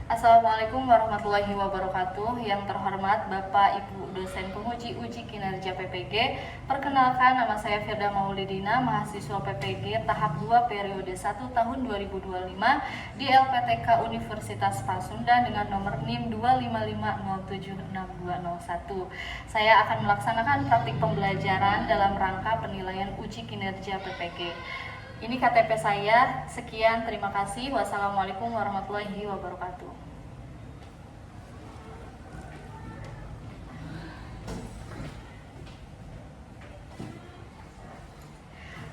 Assalamualaikum warahmatullahi wabarakatuh. Yang terhormat Bapak Ibu dosen penguji uji kinerja PPG. Perkenalkan, nama saya Firda Maulidina, mahasiswa PPG tahap 2 periode 1 tahun 2025 di LPTK Universitas Pasundan dengan nomor NIM 255076201. Saya akan melaksanakan praktik pembelajaran dalam rangka penilaian uji kinerja PPG. Ini KTP saya. Sekian, terima kasih. Wassalamualaikum warahmatullahi wabarakatuh.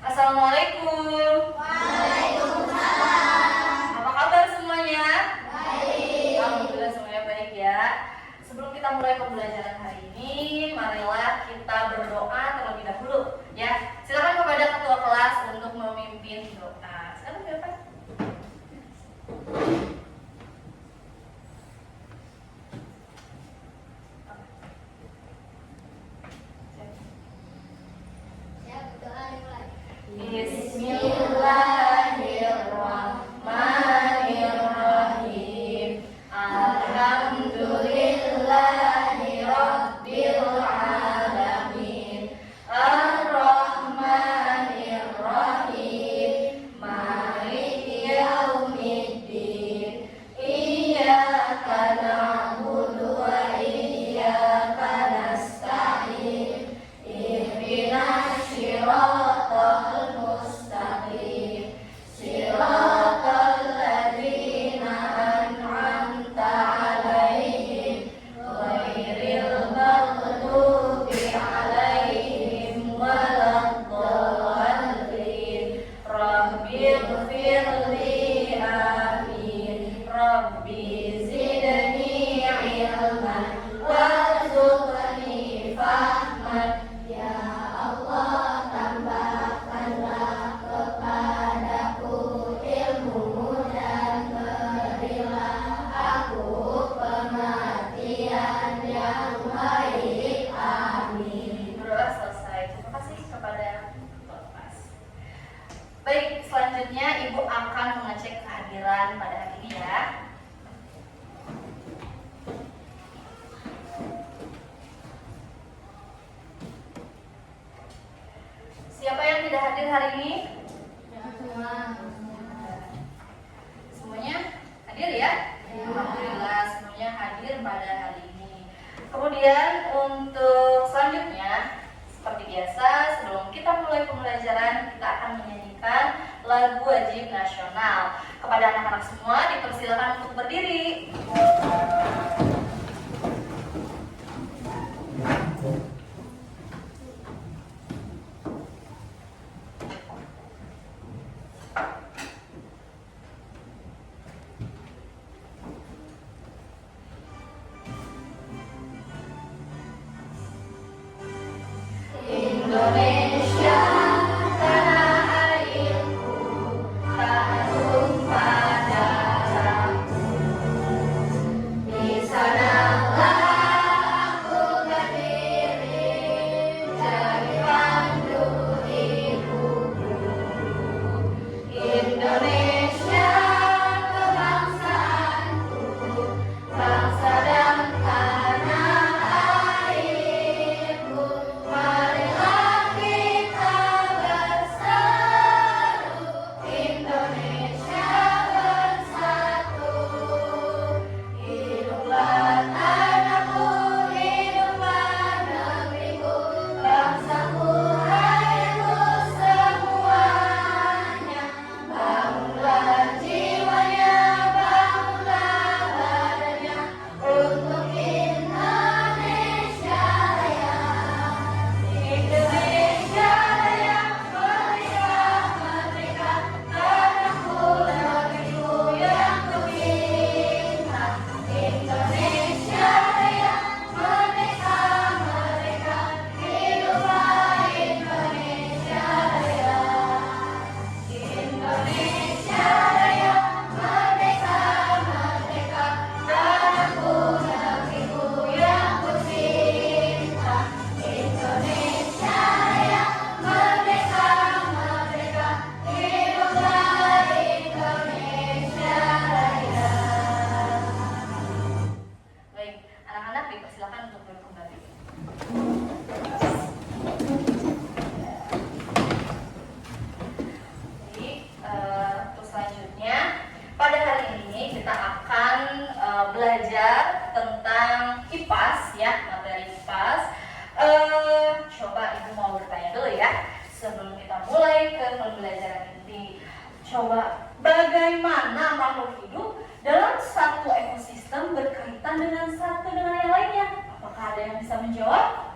Assalamualaikum. Waalaikumsalam. Apa kabar semuanya? Baik. Alhamdulillah semuanya baik ya. Sebelum kita mulai pembelajaran hari ini, marilah kita berdoa terlebih dahulu ya. Silakan kepada ketua kelas untuk memimpin doa. Silakan Bapak. Bismillahirrahmanirrahim. Alhamdulillahirabbil alamin. Ar-Rahmanir-Rahim. Maliki yaumiddin. Iyyaka na'budu wa iyyaka nasta'in. Ihdinas shiratal mustaqim. Shiratal ladzina an'amta 'alaihim ghairil maghdubi 'alaihim waladdallin. Rabbighfirli, amin. Rabbi zidni ilman warzuqni fahman. Ya Allah, tambahkanlah kepadaku ilmu dan berilah aku pengertian yang baik. Amin. Berdoa selesai. Terima kasih kepada kelas. Baik, selanjutnya Ibu akan mengecek kehadiran pada hari ini ya. Siapa yang tidak hadir hari ini? Semuanya hadir ya? Alhamdulillah semuanya hadir pada hari ini. Kemudian untuk selanjutnya, seperti biasa sebelum kita mulai pembelajaran, kita akan menyanyikan lagu wajib nasional. Kepada anak-anak semua dipersilakan untuk berdiri. Indonesia, tanah airku, tak tumpah darahku. ini kita akan belajar tentang IPAS ya, materi IPAS. Coba Ibu mau bertanya dulu ya, sebelum kita mulai ke pembelajaran inti. Coba, bagaimana makhluk hidup dalam satu ekosistem berkaitan dengan satu dengan yang lainnya? Apakah ada yang bisa menjawab?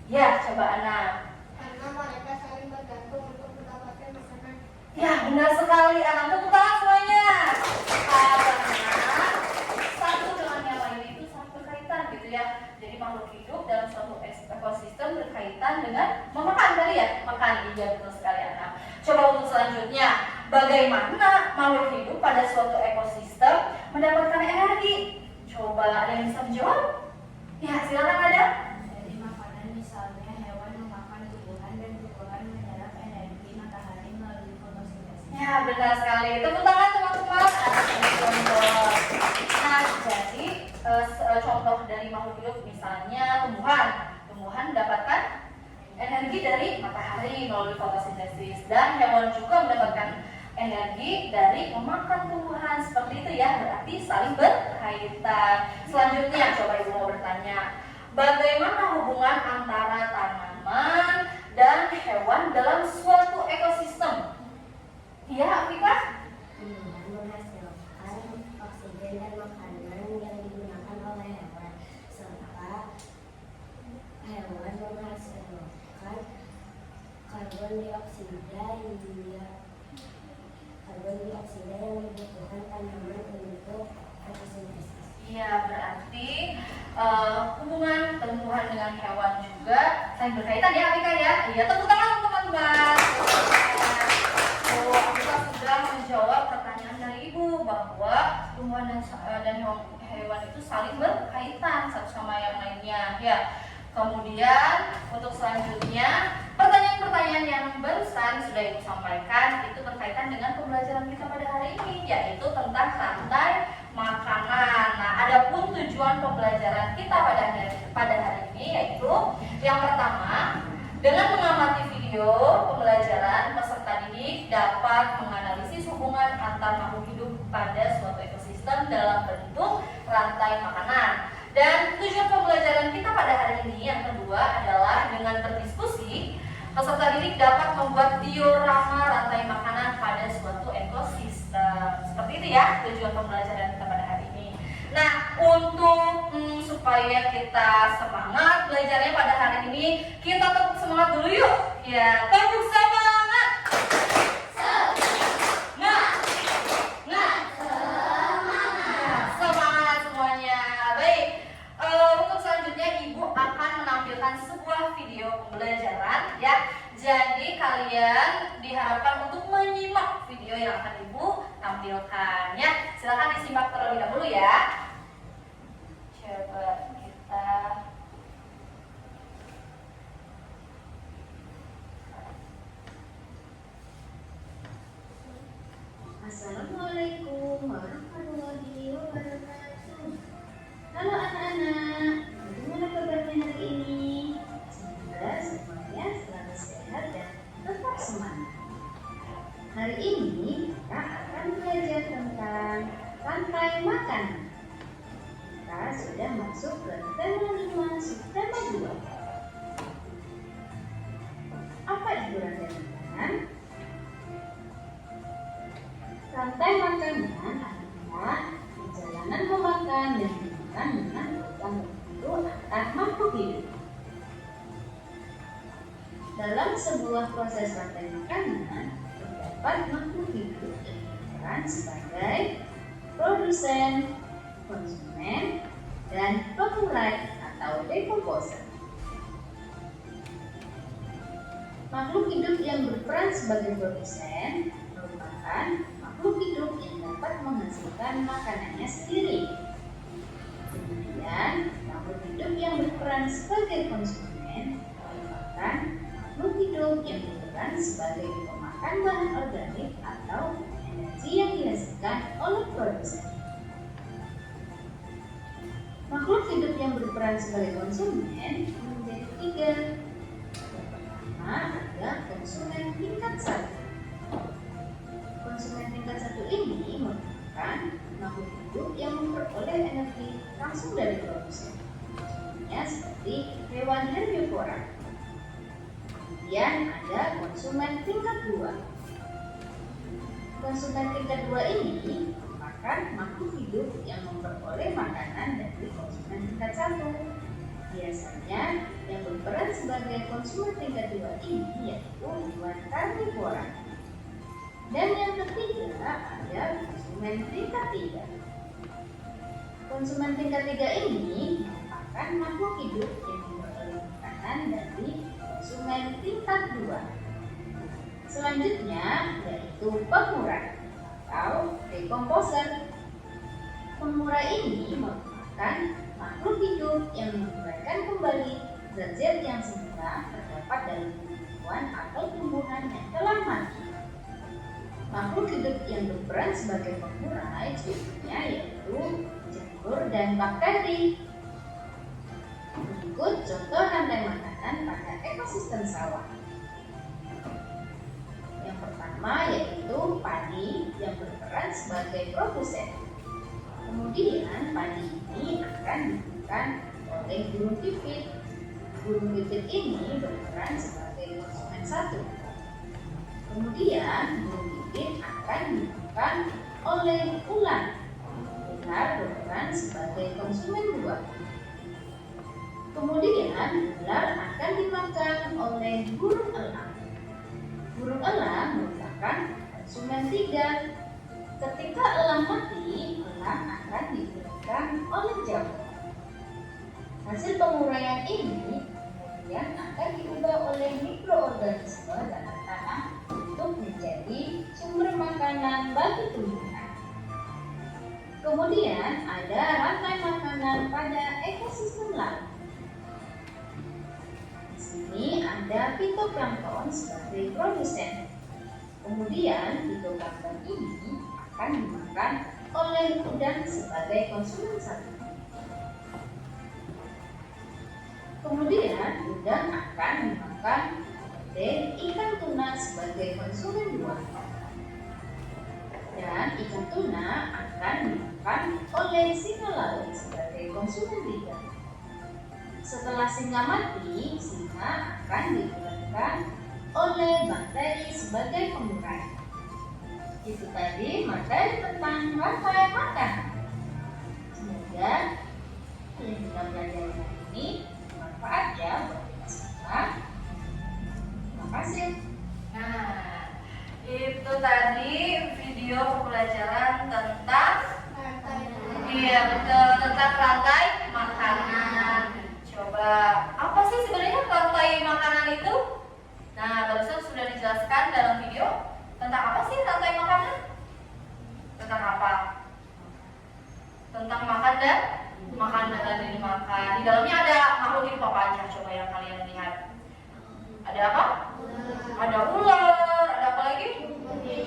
Ya, coba Ana. Karena mereka saling bergantung untuk mendapatkan makanan. Ya, benar sekali Ana. Tepuk tangan semuanya. Karena satu dengan yang lain itu sangat berkaitan gitu ya. Jadi makhluk hidup dalam suatu ekosistem berkaitan dengan memakan tadi ya. Makan, iya betul sekali Ana. Coba untuk selanjutnya, bagaimana makhluk hidup pada suatu ekosistem mendapatkan energi? Coba ada yang bisa menjawab? Ya, silakan ada. Dari makanan, misalnya hewan memakan tumbuhan dan tumbuhan menyerap energi matahari melalui fotosintesis. Ya, benar sekali. Tepuk tangan teman-teman. Contoh. Nah, jadi contoh dari makhluk hidup misalnya tumbuhan. Tumbuhan mendapatkan energi dari matahari melalui fotosintesis, dan hewan juga mendapatkan energi dari memakan tumbuhan. Seperti itu ya, berarti saling berkaitan. Selanjutnya, coba Ibu mau bertanya, bagaimana hubungan antara tanaman dan hewan dalam suatu ekosistem? Iya, Afika? Menghasilkan oksigen dan makanan yang digunakan oleh hewan, serta hewan menghasilkan karbon dioksida yang dibutuhkan tanaman untuk fotosintesis. Iya, berarti hubungan tumbuhan dengan hewan juga saling berkaitan ya, Afika ya? Iya, tepuk tangan teman-teman. Afika sudah menjawab pertanyaan dari Ibu bahwa tumbuhan dan hewan itu saling berkaitan satu sama yang lainnya. Ya. Kemudian untuk selanjutnya, pertanyaan-pertanyaan yang barusan sudah Ibu sampaikan itu berkaitan dengan pembelajaran kita pada hari ini, yaitu tentang rantai makanan. Nah, adapun tujuan pembelajaran kita pada hari ini yaitu yang pertama, dengan mengamati video pembelajaran, peserta didik dapat menganalisis hubungan antar makhluk hidup pada suatu ekosistem dalam bentuk rantai makanan. Dan tujuan pembelajaran kita pada hari ini yang kedua adalah dengan berdiskusi, peserta didik dapat membuat diorama rantai makanan pada suatu ekosistem. Seperti itu ya tujuan pembelajaran kita pada hari ini. Nah, untuk supaya kita semangat belajarnya pada hari ini, kita tepuk semangat dulu yuk. Ya, tepuk semangat. Semangat semuanya. Baik. Untuk selanjutnya Ibu akan menampilkan sebuah video pembelajaran ya. Jadi kalian diharapkan untuk menyimak video yang akan Ibu tampilkan ya. Silakan disimak terlebih dahulu ya. Coba kita Assalamualaikum warahmatullahi wabarakatuh. Halo anak-anak, bagaimana kabarnya hari ini? Semoga semuanya selalu sehat dan tetap semangat. Hari ini kita akan belajar tentang rantai makanan. Kita sudah masuk ke tema 5, subtema 2. Apa itu rantai makanan? Rantai makanan adalah perjalanan memakan dan dimakan dengan program tertentu antar makhluk hidup. Dalam sebuah proses rantai makanan, terdapat makhluk hidup yang berperan sebagai produsen, konsumen, dan pemulai atau decomposer. Makhluk hidup yang berperan sebagai produsen merupakan makhluk hidup yang dapat menghasilkan makanannya sendiri. Kemudian, makhluk hidup yang berperan sebagai konsumen merupakan makhluk hidup yang berperan sebagai pemakan bahan organik atau energi yang dihasilkan oleh produsen. Makhluk hidup yang berperan sebagai konsumen menjadi 3. Yang pertama adalah konsumen tingkat 1. Konsumen tingkat 1 ini merupakan makhluk hidup yang memperoleh energi langsung dari produsen. Contohnya seperti hewan herbivora. Kemudian ada konsumen tingkat 2. Konsumen tingkat 2 ini merupakan makhluk hidup yang memperoleh makanan dari konsumen tingkat 1. Biasanya yang berperan sebagai konsumen tingkat 2 ini yaitu hewan karnivora. Dan yang ketiga ada konsumen tingkat 3. Konsumen tingkat 3 ini merupakan makhluk hidup yang memperoleh makanan dari konsumen tingkat 2. Selanjutnya yaitu pemurah atau decomposer. Pemurah ini merupakan makhluk hidup yang menguraikan kembali zat-zat yang semula terdapat dalam tumbuhan atau tumbuhan yang telah mati. Makhluk hidup yang berperan sebagai pemurai contohnya yaitu jamur dan bakteri. Berikut contoh rantai makanan pada ekosistem sawah. Yang pertama yaitu padi yang berperan sebagai produsen. Kemudian padi ini akan dimakan oleh burung pipit. Burung pipit ini berperan sebagai konsumen 1. Kemudian burung pipit akan dimakan oleh ular. Ular berperan sebagai konsumen 2. Kemudian ular akan dimakan oleh burung elang. Burung elang merupakan konsumen 3. Ketika elang mati, elang akan digunakan oleh jamur. Hasil penguraian ini kemudian akan diubah oleh mikroorganisme dalam tanah untuk menjadi sumber makanan bagi tumbuhan. Kemudian ada rantai makanan pada ekosistem laut. Di sini ada fitoplankton sebagai produsen. Kemudian fitoplankton ini akan dimakan oleh udang sebagai konsumen 1. Kemudian udang akan dimakan oleh ikan tuna sebagai konsumen 2. Dan ikan tuna akan dimakan oleh singa laut sebagai konsumen 3. Setelah singa mati, singa akan digunakan oleh bakteri sebagai pengurai. Itu tadi materi tentang rantai makan. Semoga yang kita pelajari hari ini bermanfaat ya buat kita semua. Terima kasih. Nah, itu tadi video pembelajaran tentang betul, tentang rantai makanan. Coba apa sih sebenarnya rantai makanan itu? Nah, barusan sudah dijelaskan dalam video tentang apa sih rantai makanan? Tentang apa? Tentang makan dan dimakan. Di dalamnya ada makhluk hidup apa aja? Coba yang kalian lihat. Ada apa? Ada ular. Ada apa lagi?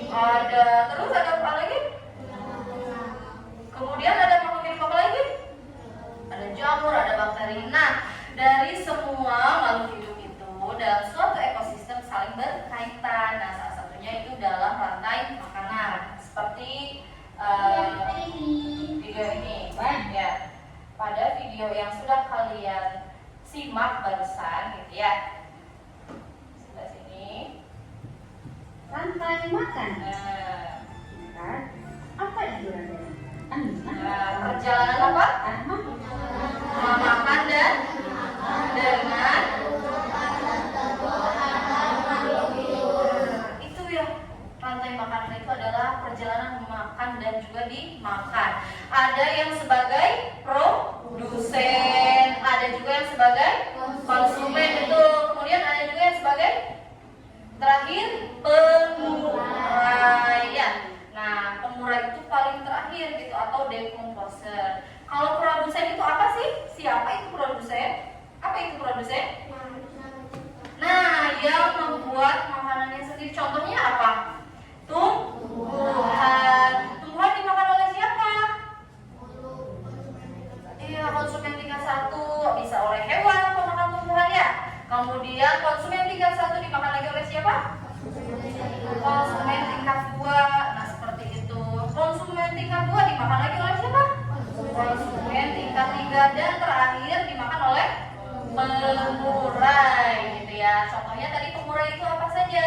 Ada apa lagi? Kemudian ada makhluk hidup apa lagi? Ada jamur, ada bakteri. Nah, dari semua makhluk hidup itu dalam suatu ekosistem saling berkaitan. Nah, salah satunya itu dalam rantai makanan. Seperti video ini, ya. Pada video yang sudah kalian simak barusan, gitu ya. Sebelah sini. Rantai makan. Apa itu rantai makan? Perjalanan apa? Memakan dan dengan itu ya, rantai makanan itu adalah perjalanan memakan dan juga dimakan. Ada yang sebagai produsen, ada juga yang sebagai konsumen itu, kemudian ada juga yang sebagai terakhir pemurai ya. Nah, pemurai itu paling terakhir gitu atau decomposer. Kalau produsen itu apa sih? Siapa itu produsen? Apa itu produsen? Nah, yang membuat makanannya sendiri. Contohnya apa? Tumbuhan. Tumbuhan dimakan oleh siapa? Iya, konsumen tingkat 1. Bisa oleh hewan pemakan tumbuhan ya. Kemudian konsumen tingkat 1 dimakan lagi oleh siapa? Konsumen tingkat 2. Nah, seperti itu. Konsumen tingkat 2 dimakan lagi oleh dan terakhir dimakan oleh pengurai gitu ya. Contohnya tadi pengurai itu apa saja?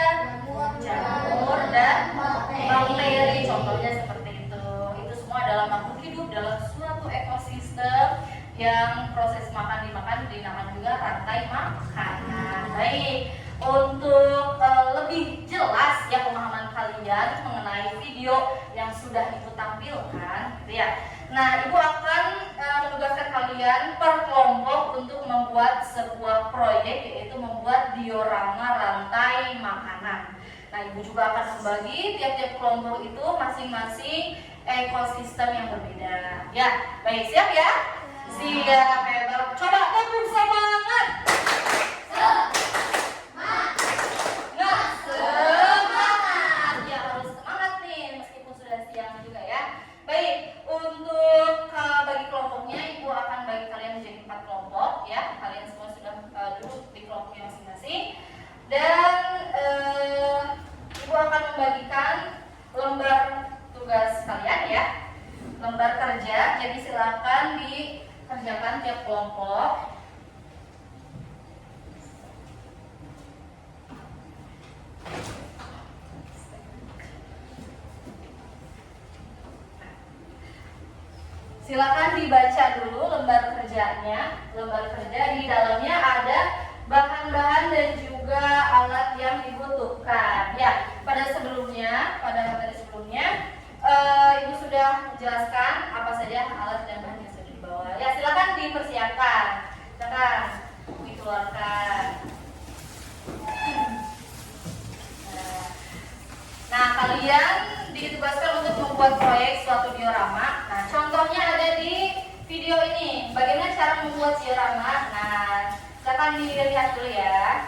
Jamur dan bakteri, contohnya seperti itu. Itu semua adalah makhluk hidup dalam suatu ekosistem yang proses makan dinamakan juga rantai makanan. Baik, untuk lebih jelas ya pemahaman kalian mengenai video yang sudah Ibu tampilkan gitu ya. Nah, Ibu akan menugaskan kalian per kelompok untuk membuat sebuah proyek, yaitu membuat diorama rantai makanan. Nah, Ibu juga akan membagi tiap-tiap kelompok itu masing-masing ekosistem yang berbeda. Ya, baik, siap ya? Siap, hebat. Coba tepuk semangat. Semangat. Ya, harus semangat nih meskipun sudah siang juga ya. Baik, untuk bagi kelompoknya Ibu akan bagi kalian menjadi 4 kelompok ya. Kalian semua sudah duduk di kelompoknya masing-masing. Dan Ibu akan membagikan lembar tugas kalian ya, lembar kerja. Jadi silakan dikerjakan tiap kelompok. Silakan dibaca dulu lembar kerjanya. Lembar kerja di dalamnya ada bahan-bahan dan juga alat yang dibutuhkan. Ya, pada materi sebelumnya Ibu sudah menjelaskan apa saja alat dan bahan yang sudah dibawa. Ya, silakan dipersiapkan. Silakan dikeluarkan. Nah, kalian ditugaskan untuk membuat proyek suatu diorama. Nah, contohnya ada di video ini. Bagaimana cara membuat diorama? Nah, silakan dilihat dulu ya.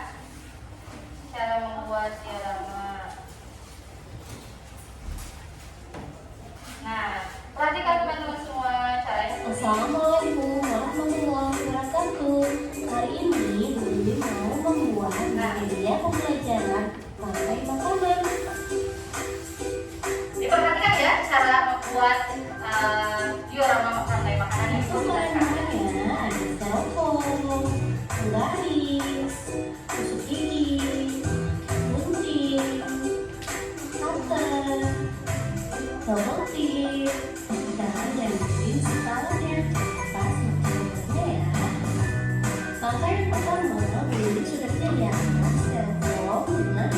Cara membuat diorama. Nah, perhatikan teman-teman semua caranya. Assalamualaikum warahmatullahi wabarakatuh. Hari ini Budi mau membuat media pembelajaran rantai makanan. Diperhatikan ya cara membuat diorama rantai makanan itu. Bahan-bahannya ada telepon, garis, tusuk gigi, gunting, cutter, double tip, dan gunting sekalanya. Pas makanannya ya. Langkah yang pertama, Budi sudah menyiapkan styrofoam dengan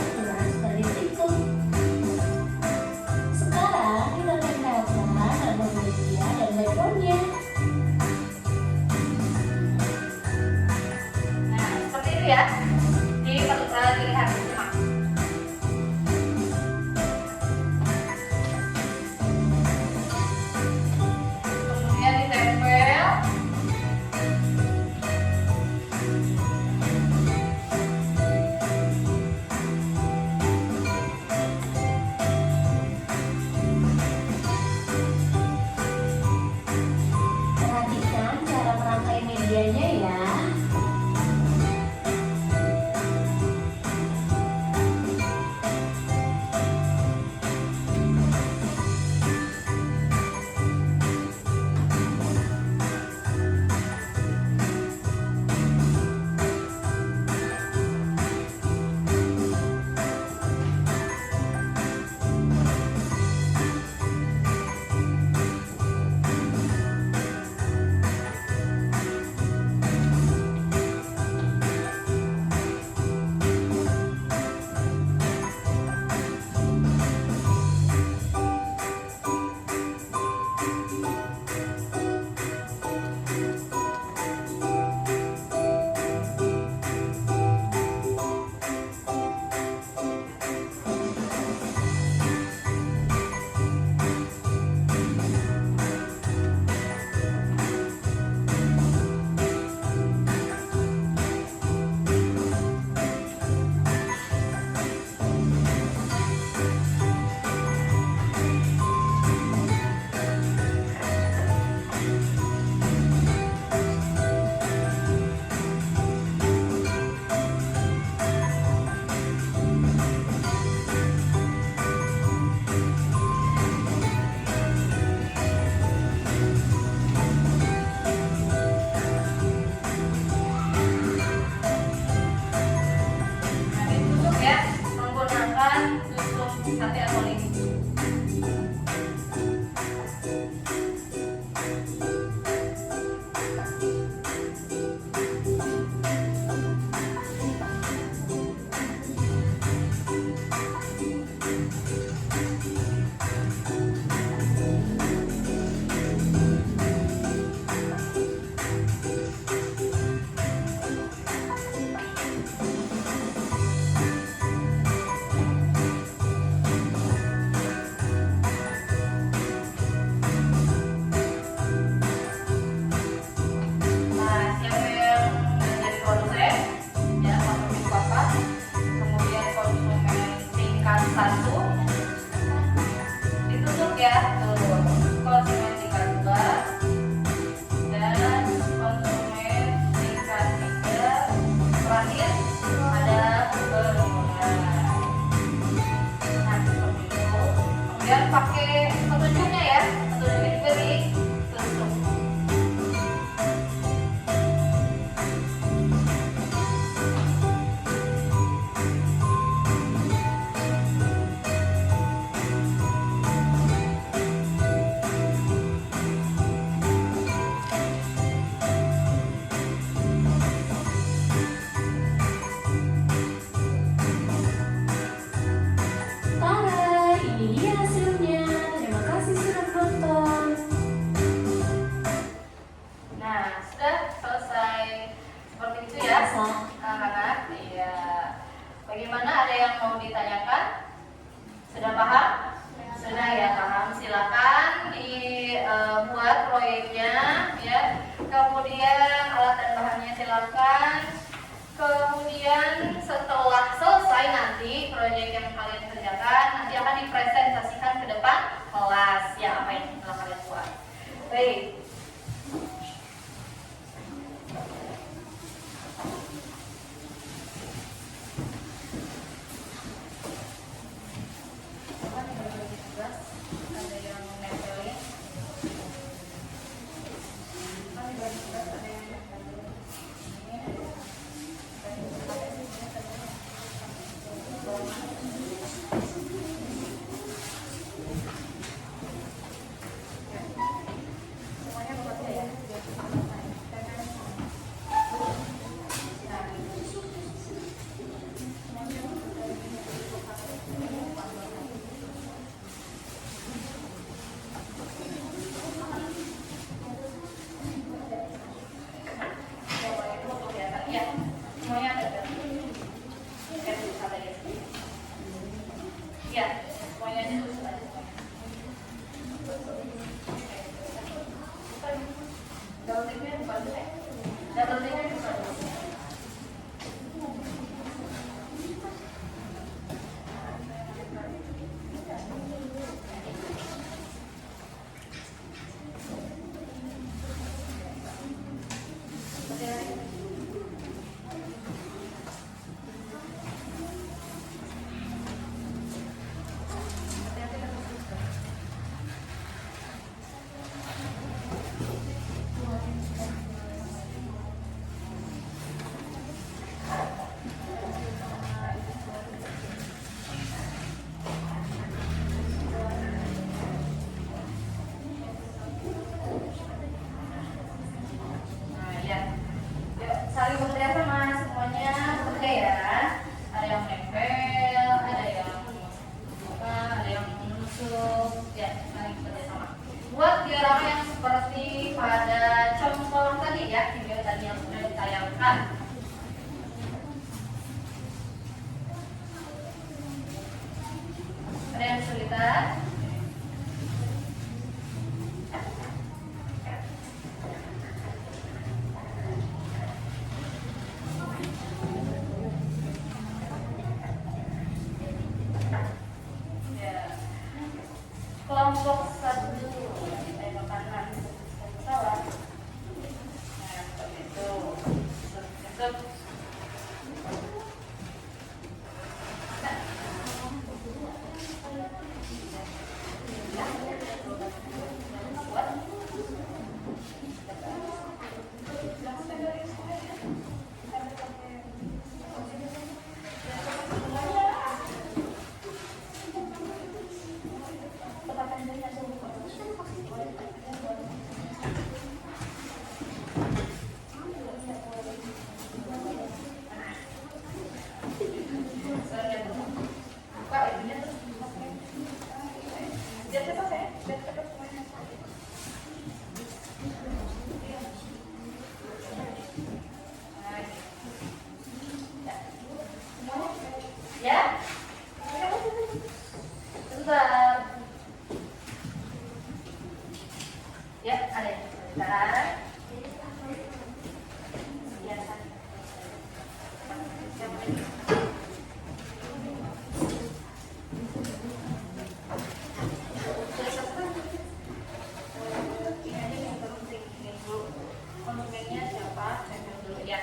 proyeknya ya. Kemudian alat dan bahannya silakan. Kemudian setelah selesai nanti proyek yang kalian kerjakan nanti akan dipresentasikan ke depan kelas ya, apa yang telah kalian buat. Baik. Ada yang nempelin. Ada yang saling bekerja sama semuanya, bekerja ya. Ada yang nempel, ada yang ada yang menusuk, ya saling bekerja sama. Buat diorama yang seperti pada contoh tadi ya, video tadi yang sudah ditayangkan. Ada yang kesulitan? Kelompok 1 tengok kanan salah. Nah, seperti itu. Tutup. Ya, sebentar. Ya, ada yang sebentar. Konsumennya siapa? Saya dulu ya.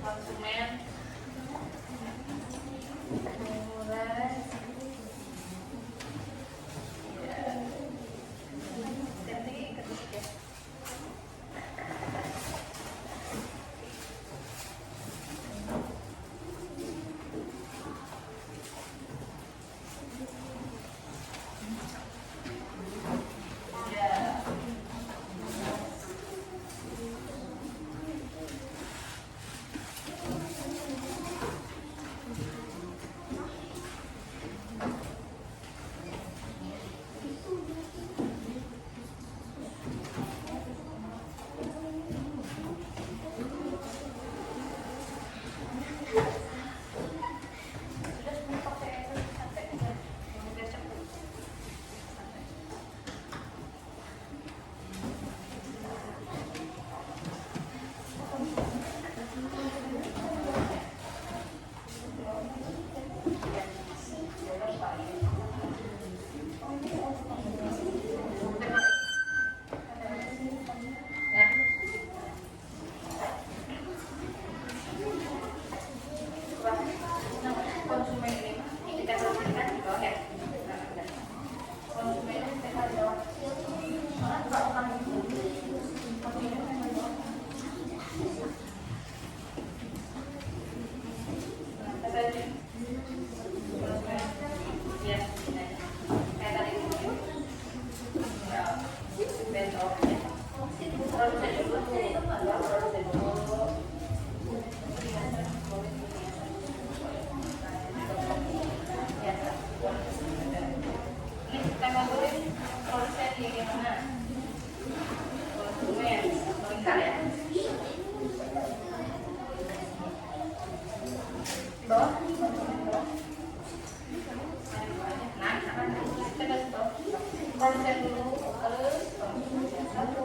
Konsumen Konsumen ini kita berikan di bawah ya. Konsumen ini kita di bawah. Kalau kamu konsep dulu terus satu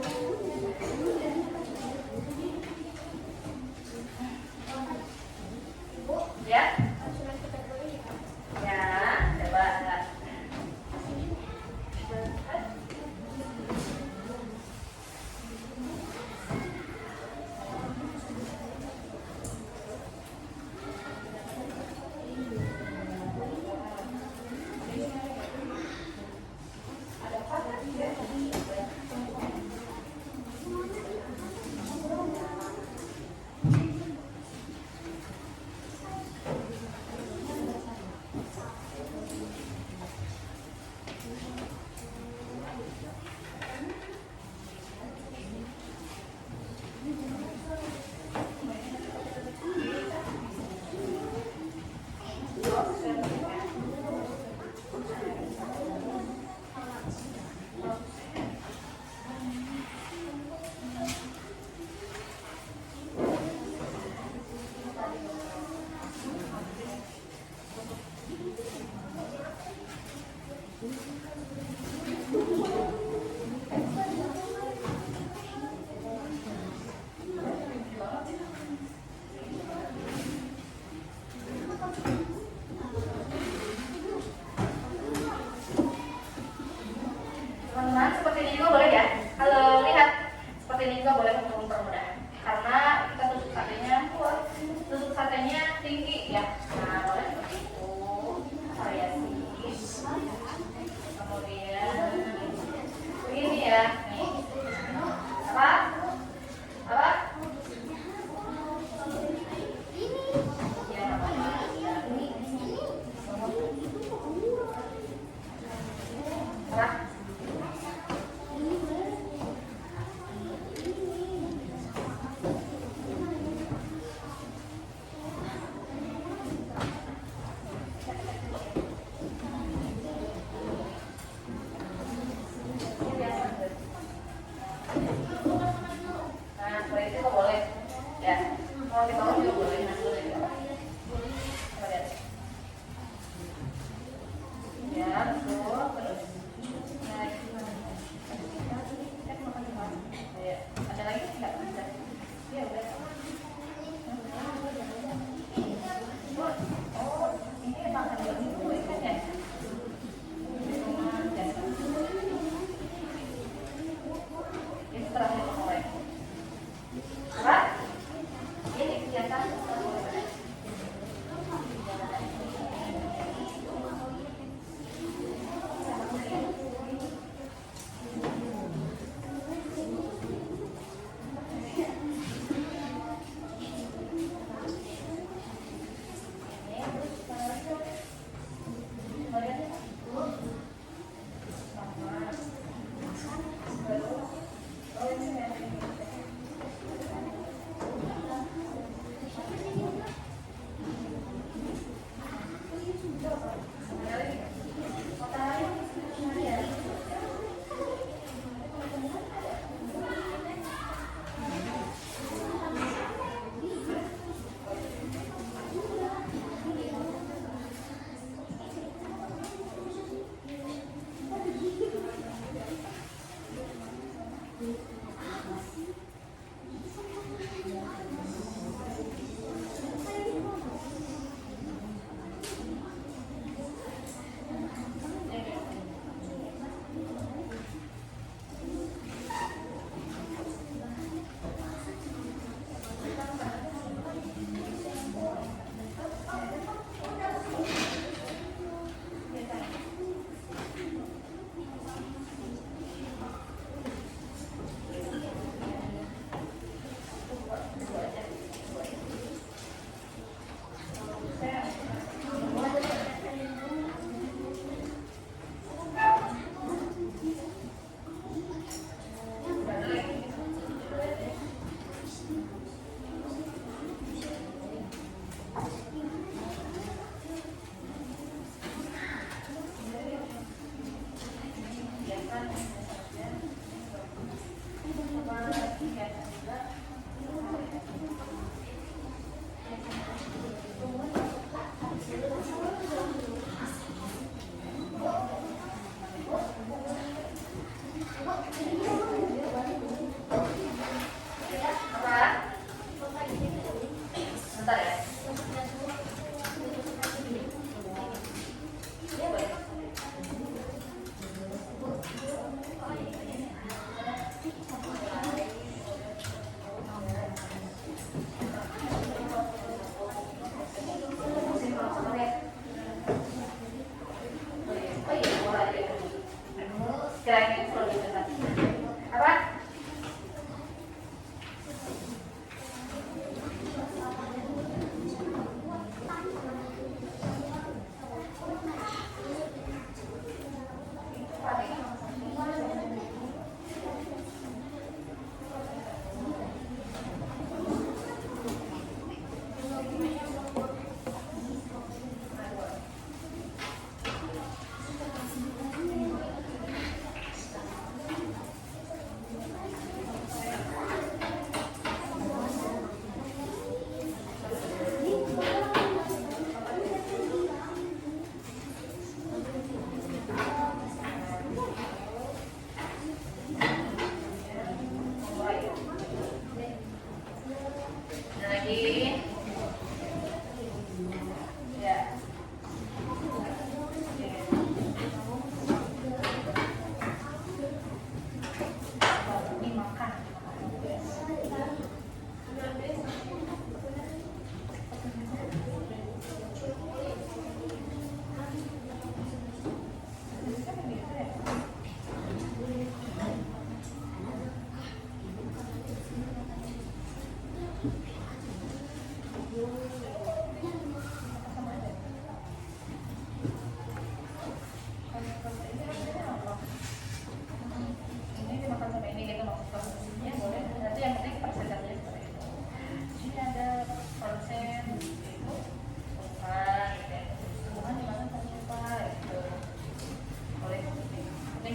ya coba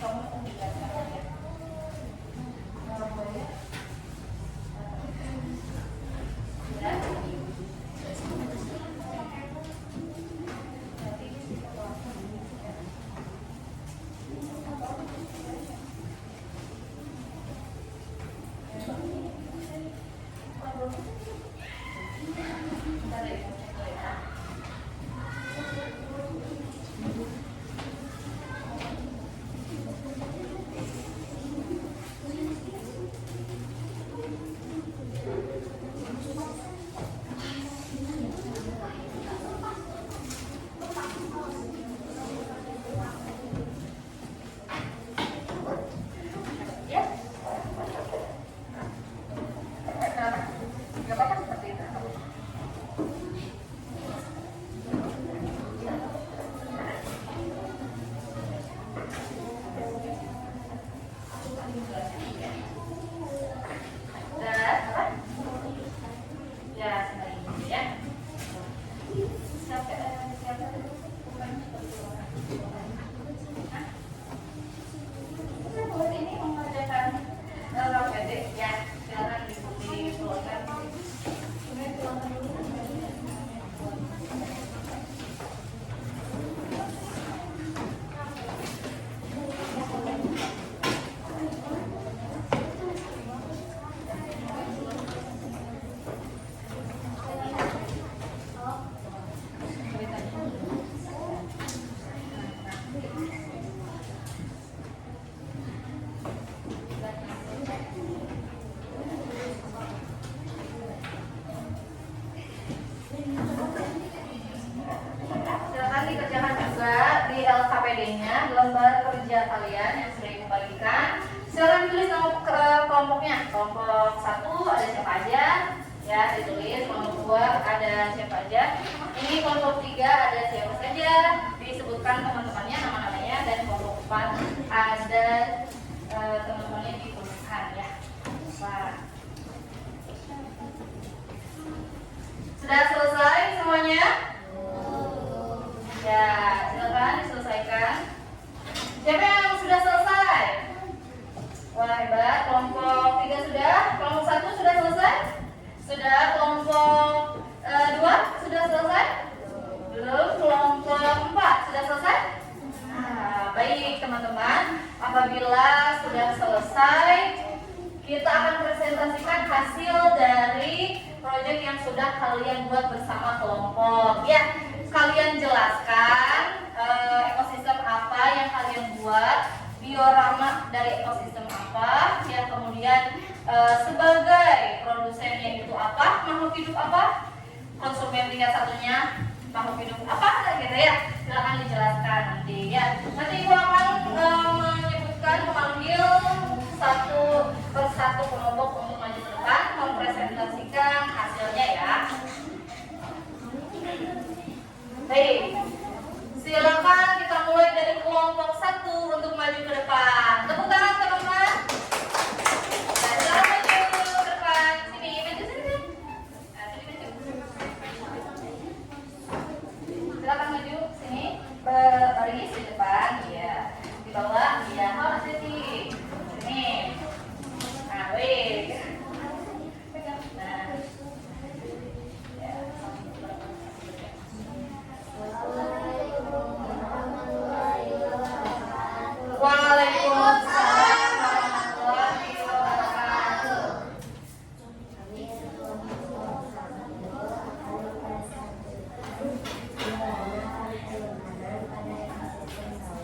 kamu menjelaskan ya. Ya. Silakan dikerjakan juga di LKPD-nya lembar kerja kalian yang sudah ibu bagikan. Silakan tulis nama kelompoknya. Kelompok 1 ada siapa aja, ya ditulis. Kelompok 2 ada siapa aja. Ini kelompok 3 ada siapa saja, disebutkan teman-temannya, nama-namanya. Dan kelompok 4 ada teman-temannya dituliskan ya. Sudah selesai semuanya? Ya, silakan diselesaikan. Siapa yang sudah selesai? Wah, hebat. Kelompok 3 sudah? Kelompok 1 sudah selesai? Sudah. Kelompok 2 sudah selesai? Belum. Kelompok 4 sudah selesai? Nah, baik teman-teman. Apabila sudah selesai, kita akan presentasikan hasil dari proyek yang sudah kalian buat bersama kelompok. Ya, kalian jelaskan ekosistem apa yang kalian buat, diorama dari ekosistem apa, ya kemudian sebagai produsennya itu apa, makhluk hidup apa, konsumen tingkat satunya makhluk hidup apa, gitu ya. Silakan dijelaskan nanti ya. Nanti ibu akan menyebutkan, memanggil satu persatu kelompok untuk maju ke depan, mempresentasikan hasilnya ya. Baik, silakan kita mulai dari kelompok 1 untuk maju ke depan. Tepuk tangan teman-teman. Nah, silakan maju ke depan. Sini, maju sini. Nah, sini maju. Silakan maju sini. Baris di depan, ya. Di bawah, ya. Oh, sini. Sini. Nah, wih. Nah. Waalaikumsalam warahmatullahi wabarakatuh.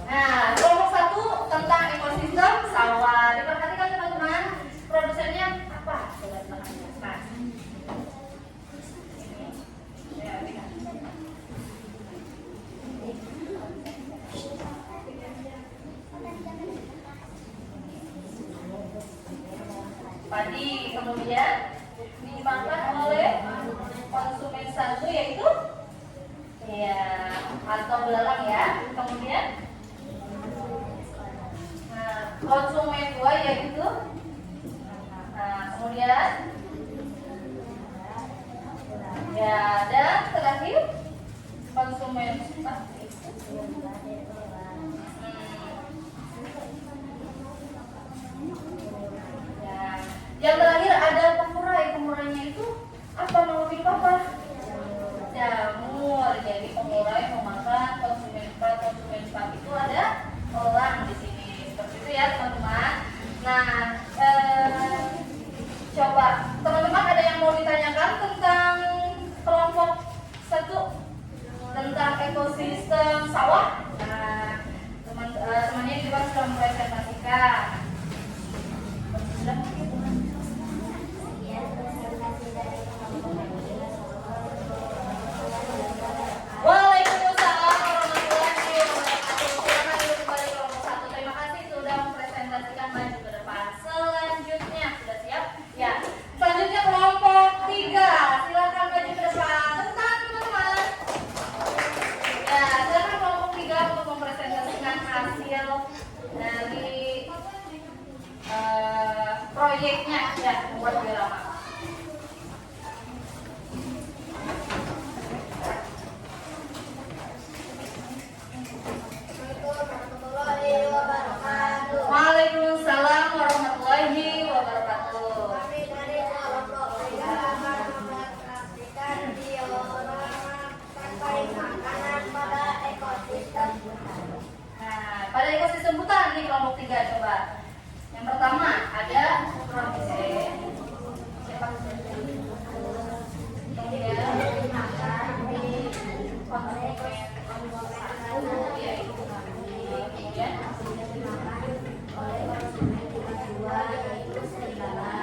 Nah, kelompok 1 tentang ekosistem sawah. Diperhatikan teman-teman, produsennya apa? Coba diperhatikan. Ya, lihat. Padi, kemudian dimakan oleh konsumen 1 yaitu ya atau belalang ya. Kemudian konsumen 2 yaitu kemudian ya, dan terakhir konsumen Ya. Yang terakhir ada pengurai. Pengurainya itu apa? Makhluk hidup apa? Jamur. Jadi pengurai memakan konsumen cepat itu ada elang di sini. Seperti itu ya teman-teman. Nah, coba teman-teman ada yang mau ditanyakan tentang kelompok 1 tentang ekosistem sawah? Nah, teman-temannya juga sudah mempresentasikan. Waalaikumsalam warahmatullahi wabarakatuh. Silakan duduk kembali kelompok 1. Terima kasih sudah mempresentasikan, maju ke depan. Selanjutnya sudah siap? Ya. Selanjutnya kelompok 3. Silakan maju ke depan. Tentang teman-teman. Ya, silakan kelompok 3 untuk mempresentasikan hasil dari proyeknya ya, membuat diorama. Waalaikumsalam warahmatullahi wabarakatuh. Kami dari kelompok 3 akan mempresentasikan diorama terkait makanan pada ekosistem hutan. Nah, pada ekosistem hutan nih kelompok 3 coba. Yang pertama ada produsen. Siapa? Dari makan di Konsumen. yaitu Kemudian oleh konsumen tingkat 2 yaitu serigala,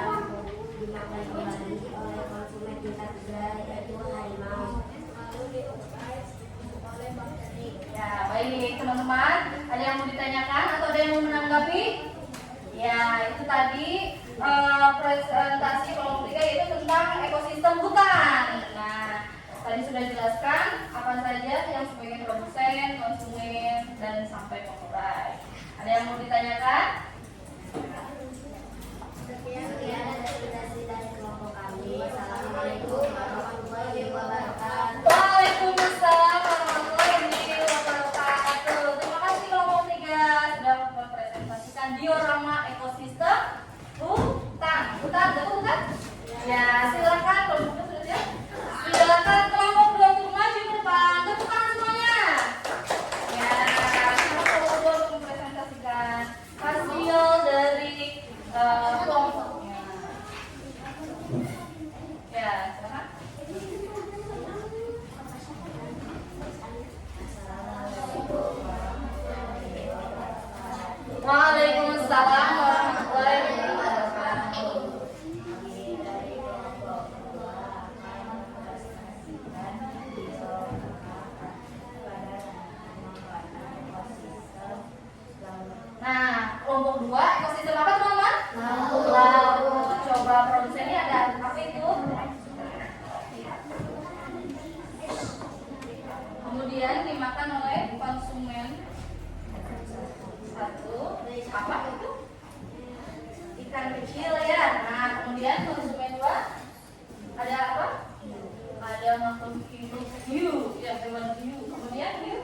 dimakan kembali oleh konsumen tingkat 3 yaitu harimau, lalu diurai oleh bakteri. ya, baik teman-teman, ada yang mau ditanyakan atau ada yang mau menanggapi? Ya, itu tadi presentasi kelompok 3 yaitu tentang ekosistem hutan. Nah, tadi sudah jelaskan apa saja yang sebagai produsen, konsumen, dan sampai pengurai. Ada yang mau ditanyakan? Sekian presentasi dari kelompok kami. Assalamualaikum warahmatullahi wabarakatuh. Waalaikumsalam warahmatullahi wabarakatuh. Terima kasih kelompok 3 sudah mempresentasikan diorama ekosistem hutan. Hutan, betul bukan? Ya, silakan kelompok 2 sudah siap. Silakan kelompok 2 untuk maju ke depan. Tepuk tangan semuanya. Ya, kelompok 2 untuk mempresentasikan hasil dari kelompoknya. Ya, silakan. Waalaikumsalam warahmatullahi wabarakatuh. Nah, kelompok 2 ekosistem apa teman-teman? Laut. Coba produsennya ada apa itu? Kemudian dimakan oleh konsumen 1. Apa itu? Ikan kecil ya. Nah, kemudian konsumen 2 ada apa? Ada makhluk hidup hiu, ya hewan hiu. Kemudian hiu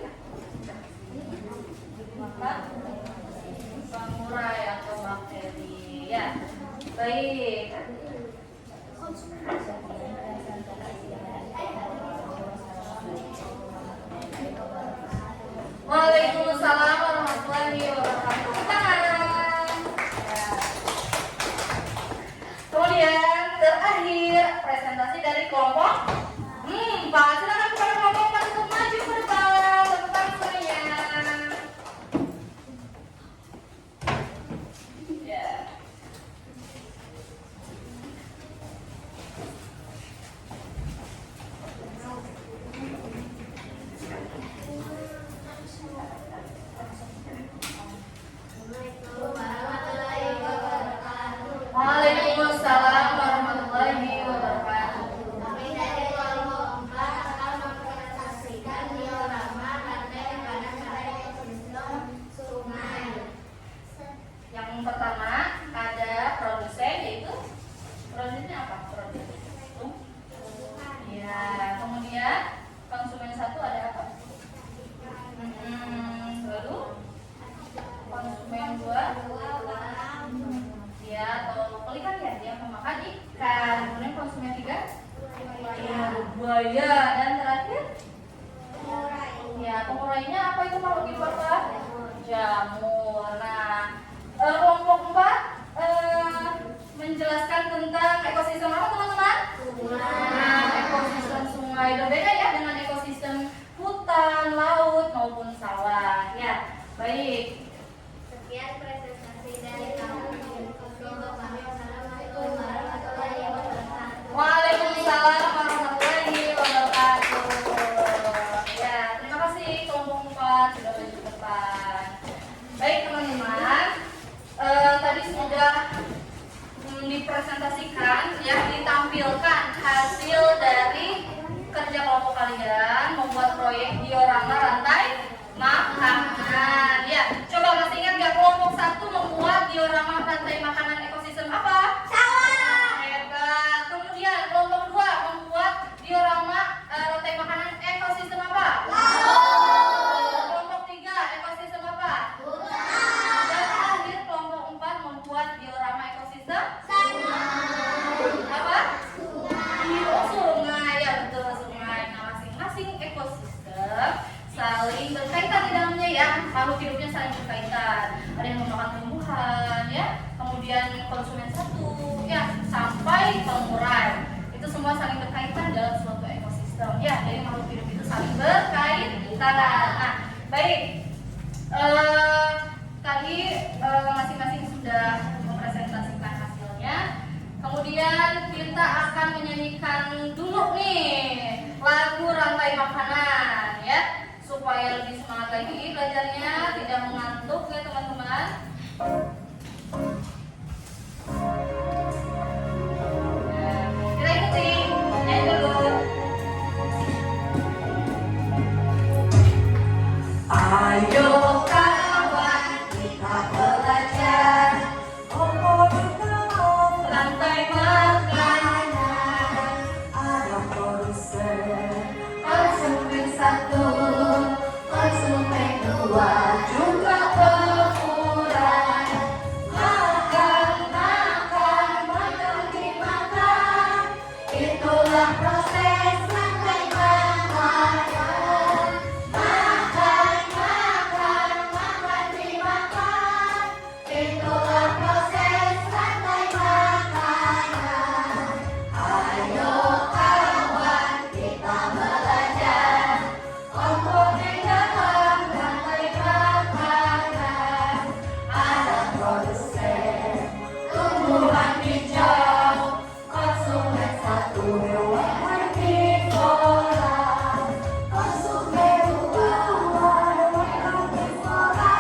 makan pengurai atau bakteri ya. Baik. Waalaikumsalam warahmatullahi wabarakatuh. Tangan. Kemudian terakhir presentasi dari kelompok 4. Silakan kepada kelompok 4 untuk maju ke depan. Tentang semuanya. Ya. Waalaikumsalam warahmatullahi wabarakatuh. Kami dari lainnya apa itu makhluk hidup apa? Jamur. Nah, kelompok 4 menjelaskan tentang ekosistem apa teman-teman? Nah, ekosistem sungai. Berbeda ya dengan ekosistem hutan, laut maupun sawah. Ya, baik. Sekian presentasi dari kami. Assalamualaikum warahmatullahi wabarakatuh. Waalaikumsalam warahmatullahi wabarakatuh. Ya, terima kasih kelompok 4 sudah maju ke depan. Baik teman-teman, tadi sudah dipresentasikan ya, ditampilkan hasil dari kerja kelompok kalian membuat proyek diorama rantai makanan. Ya, coba masih ingat nggak kelompok 1 membuat diorama rantai makanan ekosistem apa? Sawah. Hebat. Kemudian kelompok 2 membuat diorama rantai makanan ekosistem apa? Laut. Kelompok 3 ekosistem apa? Hutan. Dan terakhir kelompok 4 membuat diorama ekosistem apa? Sungai. Ya betul, sungai. Nah, masing-masing ekosistem saling berkaitan di dalamnya ya, makhluk hidupnya saling berkaitan. Ada yang memakan tumbuhan ya, kemudian konsumen satu ya, sampai pengurai. Itu semua saling berkaitan dalam suatu ekosistem ya. Jadi makhluk hidup itu saling berkaitan. Nah, baik. Tadi masing-masing sudah mempresentasikan hasilnya. Kemudian kita akan menyanyikan dulu nih lagu rantai makanan ya, supaya lebih semangat lagi belajarnya, tidak mengantuk ya teman-teman. Nah, kita ikuti nyanyi dulu. Ayo kawan, kita belajar rantai makanan. Ada produsen, konsumen satu, konsumen dua, juga pengurai. Makan, makan, makan dimakan. Itulah proses rantai makanan. Makan, makan, makan dimakan. Itulah proses rantai makanan. Ayo kawan, kita belajar komponen dalam rantai makanan. Ada produsen, tumbuhan hijau, konsumen satu, hewan herbivora, konsumen dua, hewan karnivora,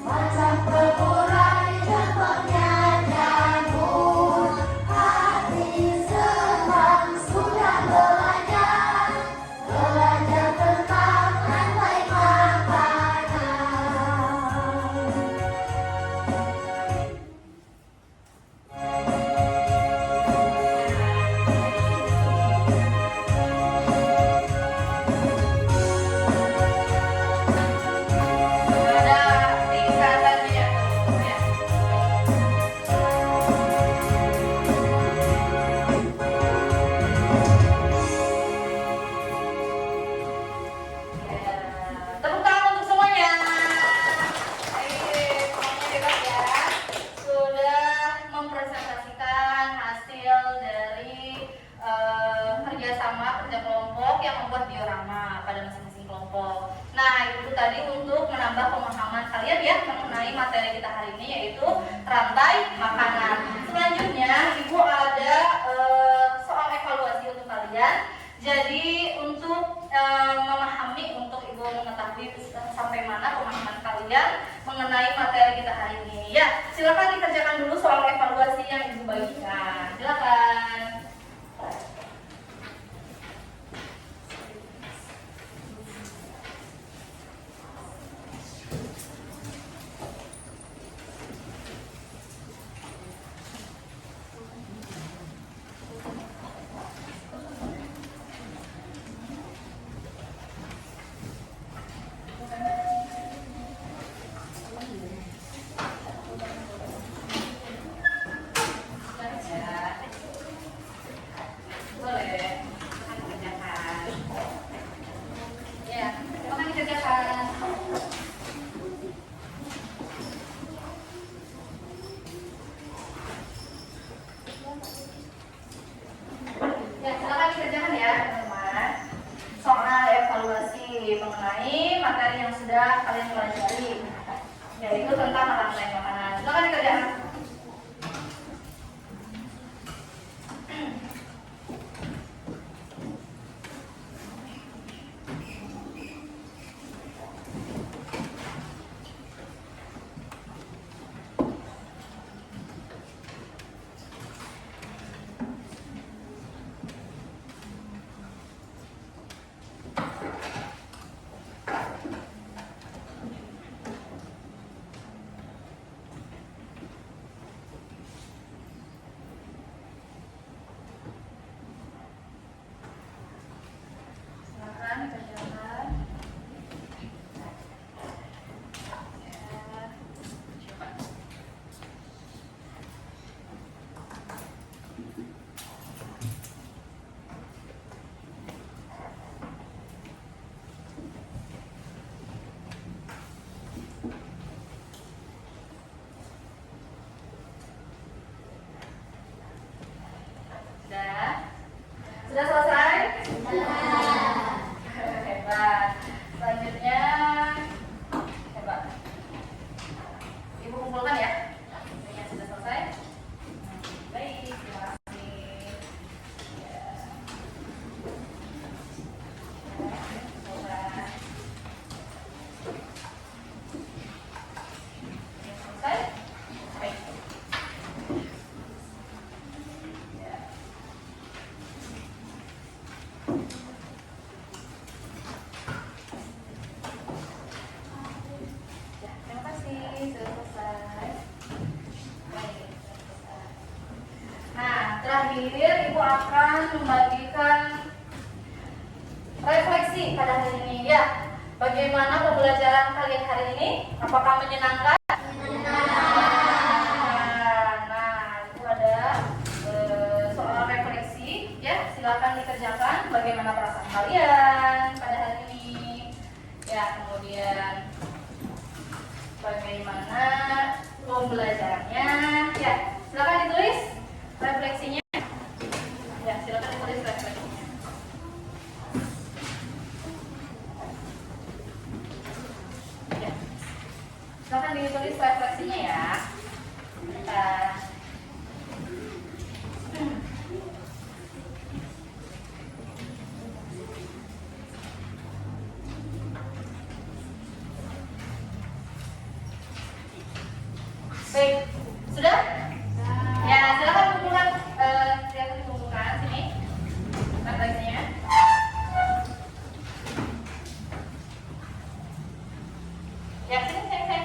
macam pengurai contohnya jamur. Hati senang sudah belajar tentang rantai Ada tingkatannya ya. Tepuk tangan untuk semuanya. Baik, semuanya hebat ya. Sudah mempresentasikan hasil dari kerjasama kerja kelompok yang membuat diorama pada masing-masing kelompok. Nah, itu tadi untuk menambah pemahaman kalian ya mengenai materi kita hari ini, yaitu rantai makanan. Selanjutnya, Ibu ada soal evaluasi untuk kalian. Jadi untuk memahami, untuk Ibu mengetahui sampai mana pemahaman kalian mengenai materi kita hari ini. Ya, silakan dikerjakan dulu soal evaluasi yang Ibu bagikan. Silakan. mengenai materi yang sudah kalian pelajari, yaitu tentang rantai makanan. Silakan dikerjakan. Silakan dikerjakan. Sudah selesai? Hebat. Selanjutnya, hebat. Ibu kumpulkan ya. Ini sudah selesai. Baik, terima kasih. Ya. Kumpulkan. Ini selesai. Baik. Ya. Ya, terima kasih, sudah selesai. Baik, sudah selesai. Nah, terakhir Ibu akan membagikan refleksi pada hari ini. Ya, bagaimana pembelajaran kalian hari ini? Apakah menyenangkan? Nah, itu ada soal refleksi. Ya, silakan dikerjakan. Bagaimana perasaan kalian pada hari ini? Ya, kemudian bagaimana pembelajarannya? Ya, silakan ditulis refleksinya. Ya, silakan ditulis refleksinya. Ya, silakan ditulis refleksinya ya. Bentar. Baik, sudah? Ya, silakan kumpulkan, silakan dikumpulkan sini refleksinya. Ya, sini. Sini.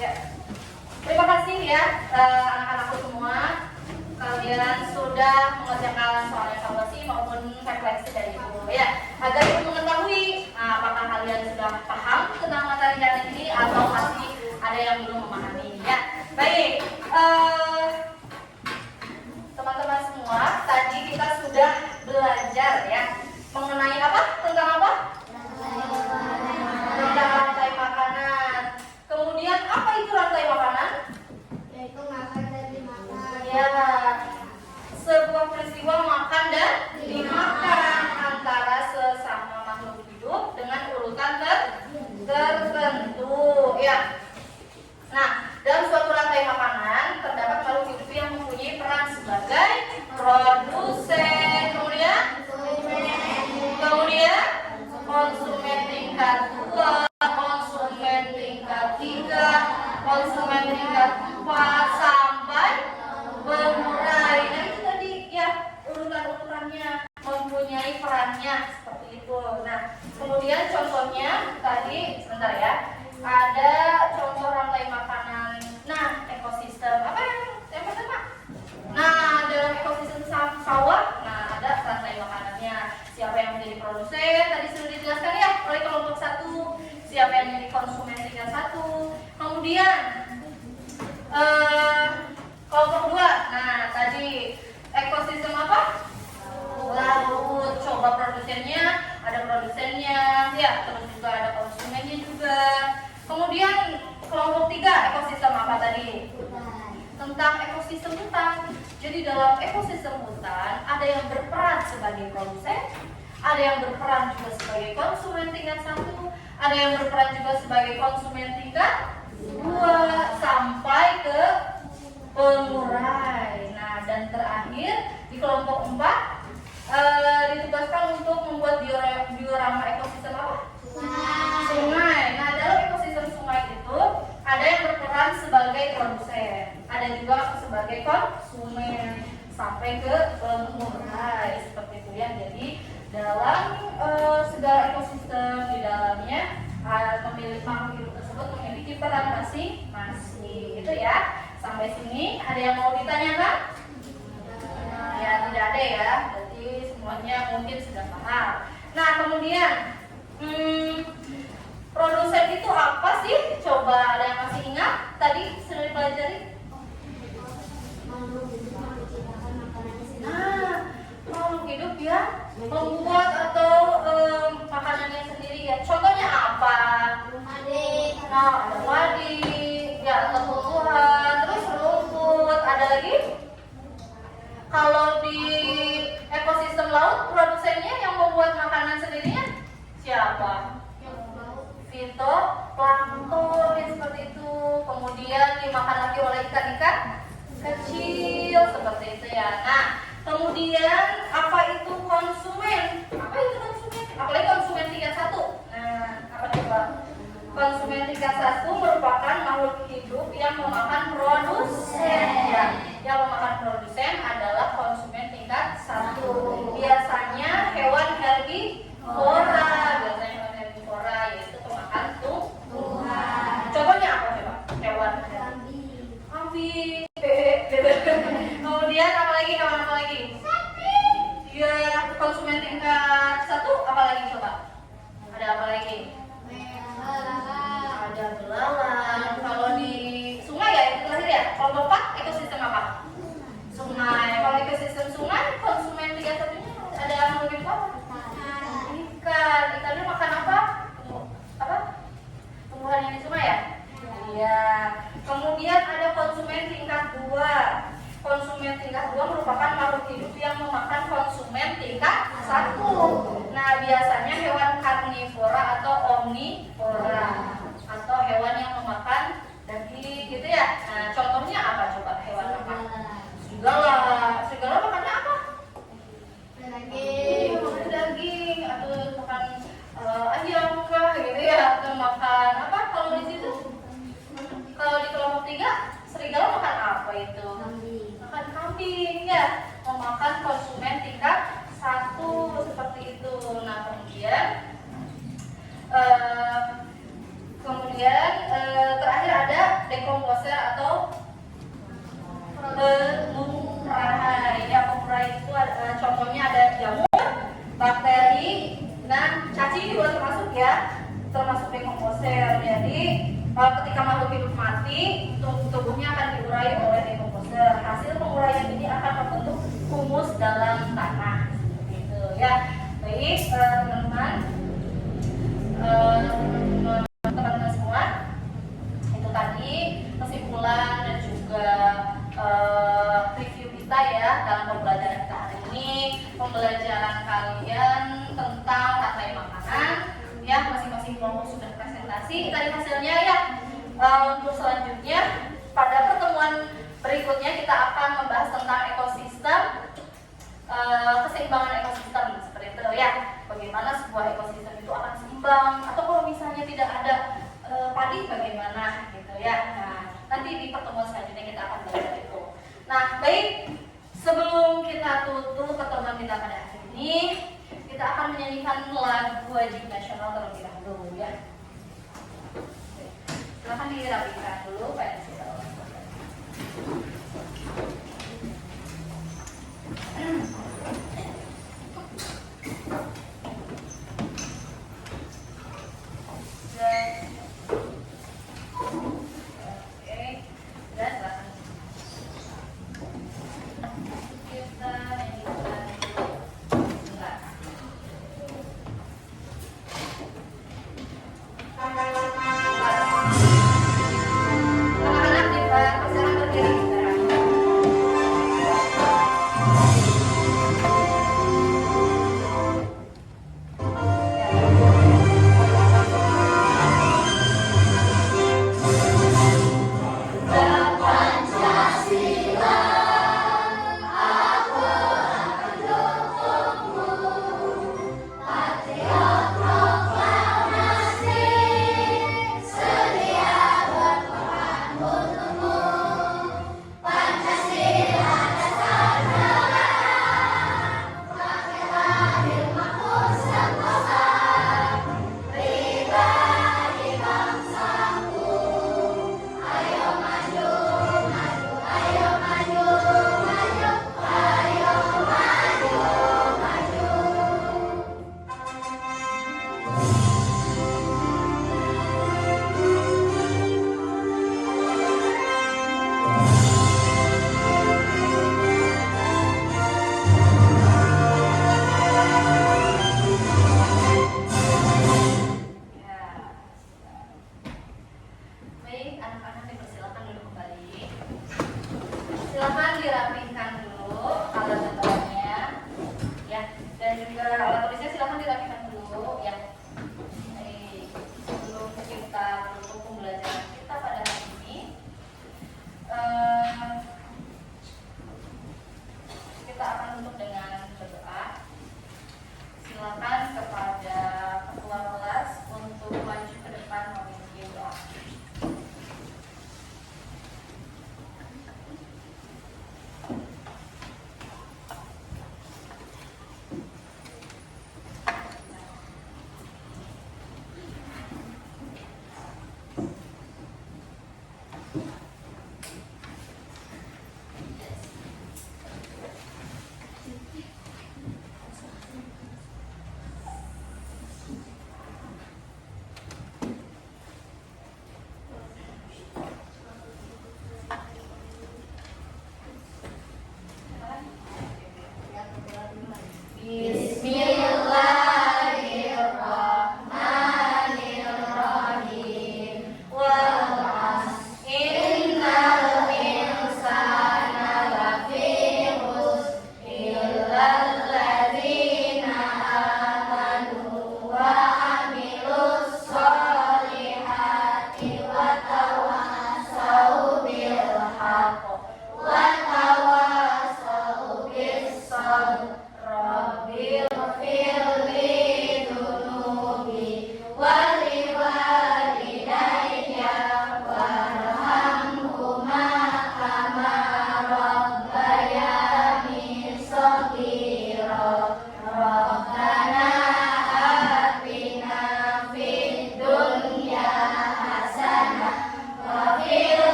Ya, terima kasih ya anak-anakku semua. Kalian sudah mengerjakan soal evaluasi maupun refleksi dari Ibu ya. Agar Ibu mengetahui apakah kalian sudah paham tentang materi hari ini atau masih ada yang belum memahami ya. Baik, teman-teman semua, tadi kita sudah belajar ya mengenai apa? Tentang apa? Tentang rantai makanan. Kemudian apa itu rantai makanan? Yaitu makan dan dimakan. Ya, sebuah peristiwa makan dan dimakan antara sesama makhluk hidup dengan urutan tertentu ya. Nah, dalam suatu rantai makanan terdapat makhluk hidup yang mempunyai peran sebagai produsen, kemudian konsumen tingkat 2, konsumen tingkat 3, konsumen tingkat 4 sampai pengurai. Nah, itu tadi ya urutan-urutannya mempunyai perannya seperti itu. Nah, kemudian contohnya tadi sebentar ya. Ada contoh rantai makanan. Nah, ekosistem apa yang pertama? Nah, dalam ekosistem sawah, nah ada rantai makanannya. Siapa yang menjadi produsen? Tadi sudah dijelaskan ya oleh kelompok 1. Siapa yang menjadi konsumen tingkat 1. Kemudian kelompok 2 Jadi dalam ekosistem hutan ada yang berperan sebagai produsen, ada yang berperan juga sebagai konsumen tingkat 1, ada yang berperan juga sebagai konsumen tingkat 2, sampai ke pengurai. Nah, dan terakhir di kelompok 4 ditugaskan untuk membuat diorama ekosistem apa? Sungai. Nah, dalam ekosistem sungai itu ada yang berperan sebagai produsen, ada juga sebagai konsumen, sampai ke pengurai seperti itu ya. Jadi dalam segala ekosistem di dalamnya pemilik makhluk hidup tersebut memiliki peran masing-masing. Itu ya. Sampai sini ada yang mau ditanyakan? Ya, tidak ada ya. Berarti semuanya mungkin sudah paham. Nah, kemudian produsen itu apa sih? Coba ada yang masih ingat? Tadi sudah dipelajari? Nah, makhluk hidup ya membuat atau makanannya sendiri ya. Contohnya apa? Nah, ada padi, ya tumbuhan, terus rumput, ada lagi? Kalau di ekosistem laut, produsennya yang membuat makanan sendirinya siapa? Fitoplankton seperti itu. Kemudian dimakan lagi oleh ikan-ikan kecil seperti itu ya. Nah, kemudian apa itu konsumen? Apa itu konsumen? Apalagi konsumen tingkat 1. Nah, apa coba? Konsumen tingkat 1 merupakan makhluk hidup yang memakan produsen ya. Yang memakan produsen adalah konsumen tingkat 1. Biasanya hewan herbivora, yaitu pemakan tumbuhan. Contohnya apa coba? Hewan kambing. Kemudian apalagi hewan apa lagi? Ya, konsumen tingkat 1 apa lagi coba? Ada apa lagi? Ada belalang. Kalau di sungai ya itu terakhir ya. Kalau Bapak ekosistem apa? Sungai. Kalau ekosistem sungai konsumen tingkat 1-nya ada makhluk hidup apa? Ikan. Ikannya makan apa? Apa? Tumbuhan yang di sungai ya? Iya. Kemudian ada konsumen tingkat 2. Konsumen tingkat 2 merupakan makhluk hidup yang memakan konsumen tingkat 1. Nah, biasanya hewan karnivora atau omnivora, atau hewan yang memakan daging gitu ya. Nah, contohnya apa coba hewan apa? Serigala. Serigala makannya apa? Makan daging atau makan ayam kah gitu ya, atau makan apa kalau di situ? Kalau di kelompok 3 serigala makan apa itu? Makan kambing ya, memakan konsumen tingkat 1 seperti itu. Nah, kemudian terakhir ada dekomposer atau pengurai. Ya, pengurai itu contohnya ada jamur, bakteri, dan cacing juga termasuk ya, termasuk dekomposer. Jadi ketika makhluk hidup mati, tubuhnya akan diurai oleh dekomposer. Hasil penguraian ini akan membentuk humus dalam tanah. Gitu ya. Baik, teman-teman semua, itu tadi kesimpulan dan juga review kita ya dalam pembelajaran kita hari ini. Pembelajaran kalian tentang rantai makanan ya, masing-masing kelompok sudah presentasi tadi hasilnya ya. Untuk selanjutnya pada pertemuan berikutnya kita akan membahas tentang ekosistem, keseimbangan ekosistem seperti itu ya. Bagaimana sebuah ekosistem itu akan seimbang, atau kalau misalnya tidak ada padi bagaimana gitu ya. Nah, nanti di pertemuan selanjutnya kita akan belajar itu. Nah, baik, sebelum kita tutup pertemuan kita pada hari ini, kita akan menyanyikan lagu wajib nasional terlebih dahulu ya. Silahkan dirapikan dulu Pak. Anak-anak di persilakan berdiri.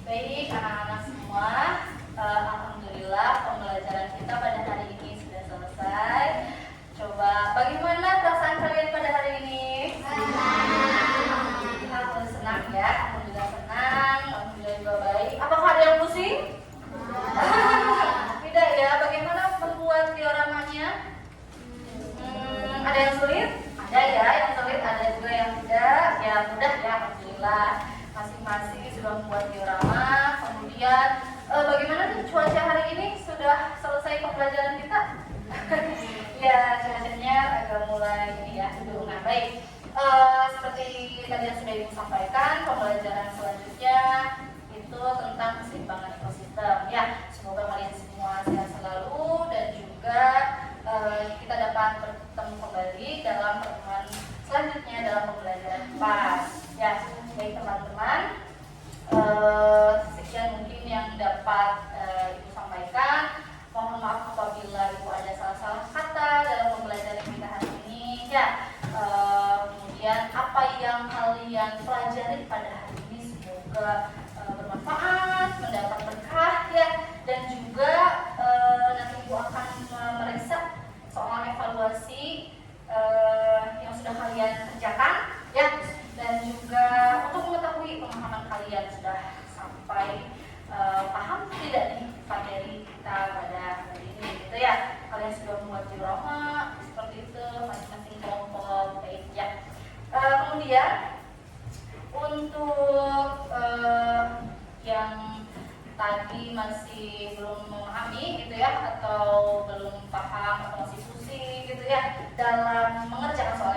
Baik anak-anak semua, alhamdulillah pembelajaran kita pada hari ini sudah selesai. Coba bagaimana perasaan kalian pada hari ini? Senang. Senang ya, aku juga senang, alhamdulillah juga baik. Apakah ada yang pusing? Tidak ya, bagaimana membuat dioramanya? Ada yang sulit? Ada ya, yang sulit, ada juga yang tidak. Ya mudah ya, alhamdulillah. Masing-masing sudah membuat diorama. Kemudian bagaimana nih cuaca hari ini? Sudah selesai pembelajaran kita? Ya, cuacanya agak mulai ini ya, nah baik. Seperti tadi yang sudah Ibu sampaikan, pembelajaran selanjutnya itu tentang keseimbangan ekosistem. Ya, semoga kalian semua sehat selalu dan juga kita dapat bertemu kembali dalam pertemuan selanjutnya dalam pembelajaran PAS. Ya, baik teman-teman, sekian mungkin yang dapat Ibu sampaikan. Mohon maaf apabila Ibu ada salah-salah kata dalam pembelajaran kita hari ini. Ya, kemudian apa yang kalian pelajari pada hari ini semoga bermanfaat, mendapat berkah ya, dan juga nanti Ibu akan memeriksa soal evaluasi yang sudah kalian kerjakan ya, dan juga untuk mengetahui pemahaman kalian sudah sampai paham tidak nih materi kita pada hari ini gitu ya. Kalian sudah membuat diorama seperti itu masing-masing kelompok baik ya. Kemudian untuk yang tadi masih belum memahami gitu ya, atau belum paham atau masih pusing gitu ya dalam mengerjakan soal